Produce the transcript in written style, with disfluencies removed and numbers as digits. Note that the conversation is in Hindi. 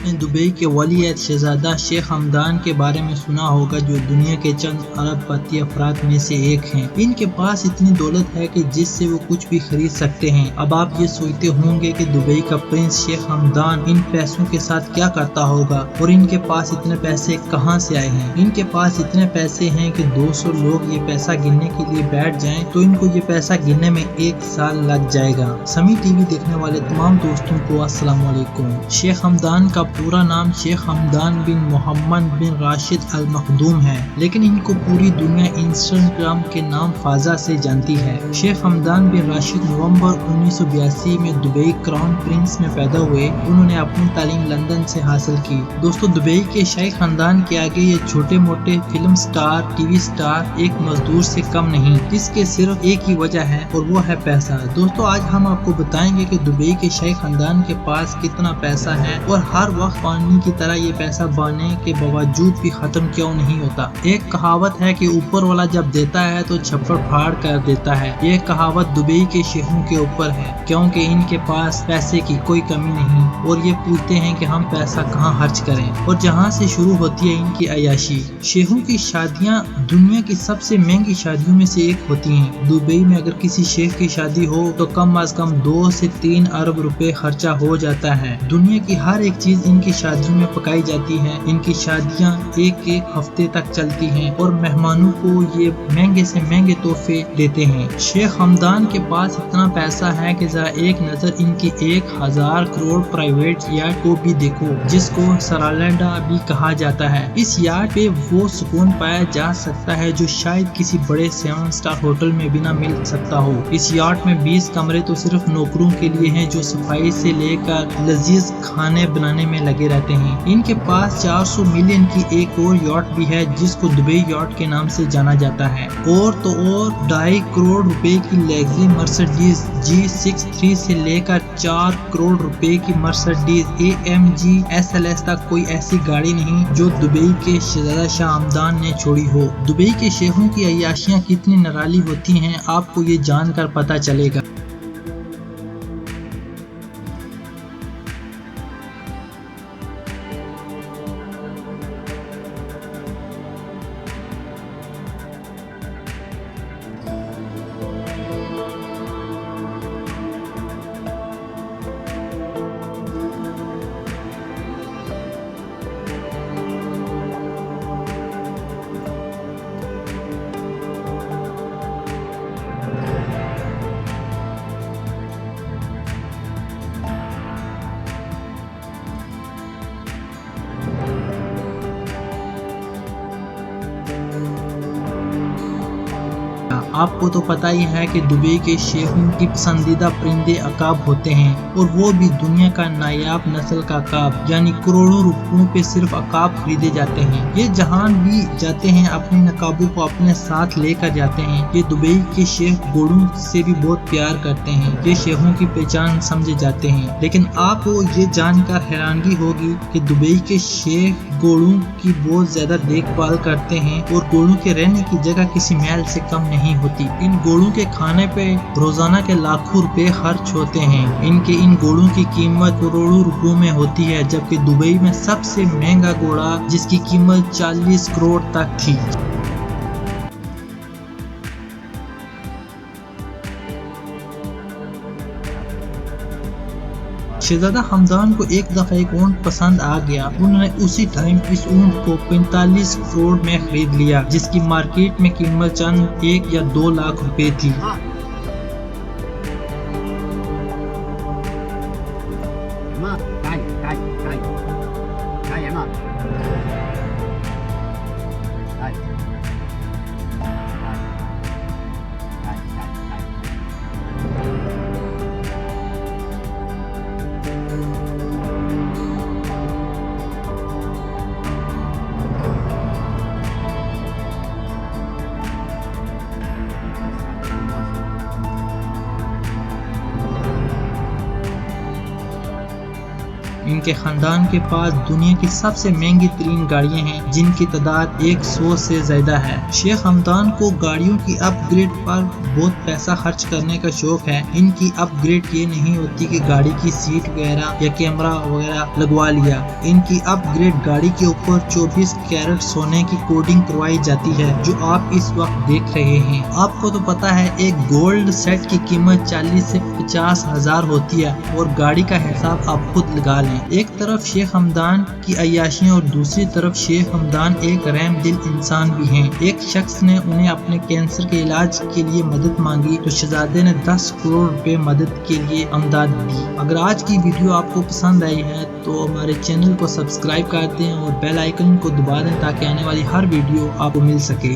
आपने दुबई के वलीअहद शहजादा शेख हमदान के बारे में सुना होगा, जो दुनिया के चंद अरबपति अफराद में से एक हैं। इनके पास इतनी दौलत है कि जिससे वो कुछ भी खरीद सकते हैं। अब आप ये सोचते होंगे कि दुबई का प्रिंस शेख हमदान इन पैसों के साथ क्या करता होगा और इनके पास इतने पैसे कहां से आए हैं। इनके पास इतने पैसे हैं कि 200 लोग ये पैसा गिनने के लिए बैठ जाएं तो इनको ये पैसा गिनने में 1 साल लग जाएगा। समी टीवी देखने वाले तमाम दोस्तों को अस्सलाम वालेकुम। शेख हमदान का पूरा नाम शेख हमदान बिन मोहम्मद बिन राशिद अल मखदूम है, लेकिन इनको पूरी दुनिया इंस्टाग्राम के नाम फाजा से जानती है। शेख हमदान बिन राशिद नवंबर 1982 में दुबई क्राउन प्रिंस में पैदा हुए। उन्होंने अपनी तालीम लंदन से हासिल की। दोस्तों, दुबई के शाही खानदान के आगे ये छोटे मोटे फिल्म स्टार, टीवी स्टार एक मजदूर से कम नहीं। इसके सिर्फ एक ही वजह है और वो है पैसा। दोस्तों, आज हम आपको बताएंगे कि दुबई के शाही खानदान के पास कितना पैसा है और हर वक्त पानी की तरह ये पैसा पाने के बावजूद भी खत्म क्यों नहीं होता। एक कहावत है कि ऊपर वाला जब देता है तो छप्पर फाड़ कर देता है। ये कहावत दुबई के शेखों के ऊपर है, क्योंकि इनके पास पैसे की कोई कमी नहीं और ये पूछते हैं कि हम पैसा कहाँ खर्च करें, और जहाँ से शुरू होती है इनकी अयाशी। शेखों की शादियाँ दुनिया की सबसे महंगी शादियों में से एक होती हैं। दुबई में अगर किसी शेख की शादी हो तो कम से कम 2 से 3 अरब रुपए खर्चा हो जाता है। दुनिया की हर एक चीज इनकी शादियों में पकाई जाती है। इनकी शादियां एक एक हफ्ते तक चलती हैं और मेहमानों को ये महंगे से महंगे तोहफे देते हैं। शेख हमदान के पास इतना पैसा है कि जरा एक नजर इनकी 1000 करोड़ प्राइवेट यार्ड को भी देखो, जिसको सरालैंडा भी कहा जाता है। इस यार्ड पे वो सुकून पाया जा सकता है जो शायद किसी बड़े 7 स्टार होटल में भी ना मिल सकता हो। इस यार्ड में 20 कमरे तो सिर्फ नौकरों के लिए हैं, जो सफाई से लेकर लजीज खाने बनाने में लगे रहते हैं। इनके पास 400 मिलियन की एक और यॉट भी है, जिसको दुबई यॉट के नाम से जाना जाता है। और तो और 2.5 करोड़ रुपए की लग्जरी मर्सिडीज G63 से लेकर 4 करोड़ रुपए की मर्सिडीज AMG SLS तक कोई ऐसी गाड़ी नहीं जो दुबई के शहजादा शाह हमदान ने छोड़ी हो। दुबई के शेखों की अय्याशियां कितनी निराली होती हैं, आपको ये जानकर पता चलेगा। आपको तो पता ही है कि दुबई के शेखों की पसंदीदा परिंदे अकाब होते हैं, और वो भी दुनिया का नायाब नस्ल का अकाब, यानी करोड़ों रुपयों पे सिर्फ अकाब खरीदे जाते हैं। ये जहां भी जाते हैं अपने नकाबों को अपने साथ लेकर जाते हैं। ये दुबई के शेख घोड़ों से भी बहुत प्यार करते हैं। ये शेखों की पहचान समझे जाते हैं। लेकिन आपको ये जानकर हैरानगी होगी कि दुबई के शेख घोड़ों की बहुत ज्यादा देखभाल करते हैं और घोड़ों के रहने की जगह किसी महल से कम नहीं होती। इन घोड़ों के खाने पे रोजाना के लाखों रुपए खर्च होते हैं। इन घोड़ों की कीमत करोड़ों रुपयों में होती है, जबकि दुबई में सबसे महंगा घोड़ा जिसकी कीमत 40 करोड़ तक थी। शहजादा हमदान को एक दफा एक ऊंट पसंद आ गया। उन्होंने उसी टाइम इस ऊंट को 45 करोड़ में खरीद लिया, जिसकी मार्केट में कीमत चंद 1 या 2 लाख रुपए थी। इनके खानदान के पास दुनिया की सबसे महंगी तरीन गाड़ियाँ हैं, जिनकी तादाद 100 से ज्यादा है। शेख हमदान को गाड़ियों की अपग्रेड पर बहुत पैसा खर्च करने का शौक है। इनकी अपग्रेड ये नहीं होती कि गाड़ी की सीट वगैरह या कैमरा वगैरह लगवा लिया। इनकी अपग्रेड गाड़ी के ऊपर 24 कैरेट सोने की कोटिंग करवाई जाती है, जो आप इस वक्त देख रहे हैं। आपको तो पता है एक गोल्ड सेट की कीमत 40 से 50 हजार होती है, और गाड़ी का हिसाब आप खुद लगा लें। एक तरफ शेख हमदान की अय्याशियां और दूसरी तरफ शेख हमदान एक रहम दिल इंसान भी हैं। एक शख्स ने उन्हें अपने कैंसर के इलाज के लिए मदद मांगी तो शहजादे ने 10 करोड़ रुपए मदद के लिए अमदाद दी। अगर आज की वीडियो आपको पसंद आई है तो हमारे चैनल को सब्सक्राइब कर दें और बेल आइकन को दबा दें ताकि आने वाली हर वीडियो आपको मिल सके।